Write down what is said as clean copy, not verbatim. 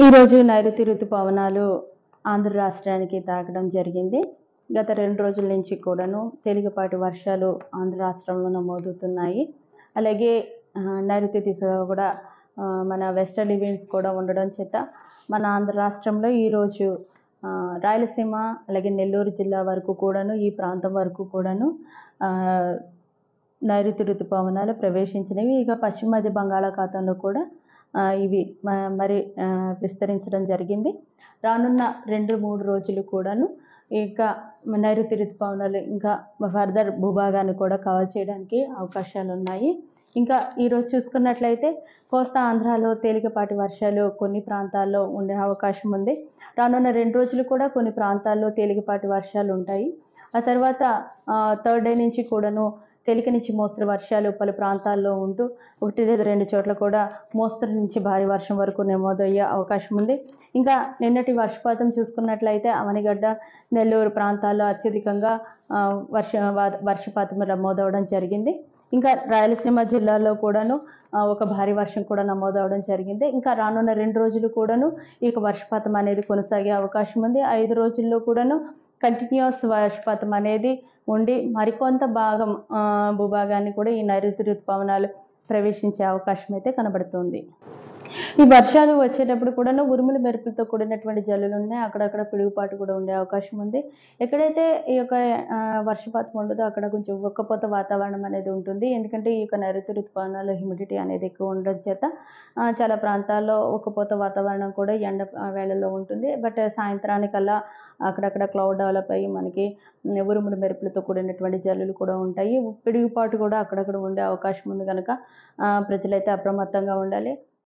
ఈరోజు నైరుతి ఋతుపవనాలు ఆంధ్ర రాష్ట్రానికి తాకడం జరిగింది. గత 2 రోజుల నుంచి కూడాను తేలికపాటి వర్షాలు ఆంధ్ర రాష్ట్రంలో నమోదవుతున్నాయి. అలాగే నైరుతి దిశగా కూడా మన వెస్టర్లీ విండ్స్ కూడా ఉండడం చేత మన ఆంధ్ర రాష్ట్రంలో ఈరోజు రాయలసీమ అలాగే నెల్లూరు జిల్లా వరకు కూడాను ఈ ప్రాంతం వరకు కూడాను నైరుతి ఋతుపవనాలు ప్రవేశించినవి. ఇక పశ్చిమ మధ్య బంగాళాఖాతంలో కూడా ఇవి మరి విస్తరించడం జరిగింది. రానున్న 2-3 రోజులు కూడాను ఇంకా నైరుతి ఋతుపవనాలు ఇంకా ఫర్దర్ భూభాగాన్ని కూడా కవర్ చేయడానికి అవకాశాలు ఉన్నాయి. ఇంకా ఈరోజు చూసుకున్నట్లయితే కోస్తా ఆంధ్రాలో తేలికపాటి వర్షాలు కొన్ని ప్రాంతాల్లో ఉండే అవకాశం ఉంది. రానున్న 2 రోజులు కూడా కొన్ని ప్రాంతాల్లో తేలికపాటి వర్షాలు ఉంటాయి. ఆ తర్వాత థర్డ్ డే నుంచి కూడాను తేలిక నుంచి మోస్తరు వర్షాలు పలు ప్రాంతాల్లో ఉంటూ 1 లేదా 2 చోట్ల కూడా మోస్తరు నుంచి భారీ వర్షం వరకు నమోదయ్యే అవకాశం ఉంది. ఇంకా నిన్నటి వర్షపాతం చూసుకున్నట్లయితే అవనిగడ్డ, నెల్లూరు ప్రాంతాల్లో అత్యధికంగా వర్షపాతం నమోదవడం జరిగింది. ఇంకా రాయలసీమ జిల్లాలో కూడాను ఒక భారీ వర్షం కూడా నమోదవడం జరిగింది. ఇంకా రానున్న 2 రోజులు కూడాను ఈ వర్షపాతం అనేది కొనసాగే అవకాశం ఉంది. 5 రోజుల్లో కూడాను కంటిన్యూస్ వర్షపాతం అనేది ఉండి మరికొంత భాగం భూభాగాన్ని కూడా ఈ నైరుతి ఋతుపవనాలు ప్రవేశించే అవకాశం అయితే కనబడుతుంది. ఈ వర్షాలు వచ్చేటప్పుడు కూడాను ఉరుములు మెరుపులతో కూడినటువంటి జల్లులు ఉన్నాయి. అక్కడక్కడ పిడుగుపాటు కూడా ఉండే అవకాశం ఉంది. ఎక్కడైతే ఈ యొక్క వర్షపాతం ఉండదో అక్కడ కొంచెం ఉక్కపోత వాతావరణం అనేది ఉంటుంది. ఎందుకంటే ఈ యొక్క నైరుతి ఋతుపవనాల్లో హ్యూమిడిటీ అనేది ఎక్కువ ఉండడం చేత చాలా ప్రాంతాల్లో ఉక్కపోత వాతావరణం కూడా ఎండ వేళల్లో ఉంటుంది. బట్ సాయంత్రానికల్లా అక్కడక్కడ క్లౌడ్ డెవలప్ అయ్యి మనకి ఉరుములు మెరుపులతో కూడినటువంటి జల్లులు కూడా ఉంటాయి. పిడుగుపాటు కూడా అక్కడక్కడ ఉండే అవకాశం ఉంది కనుక ప్రజలైతే అప్రమత్తంగా ఉండాలి.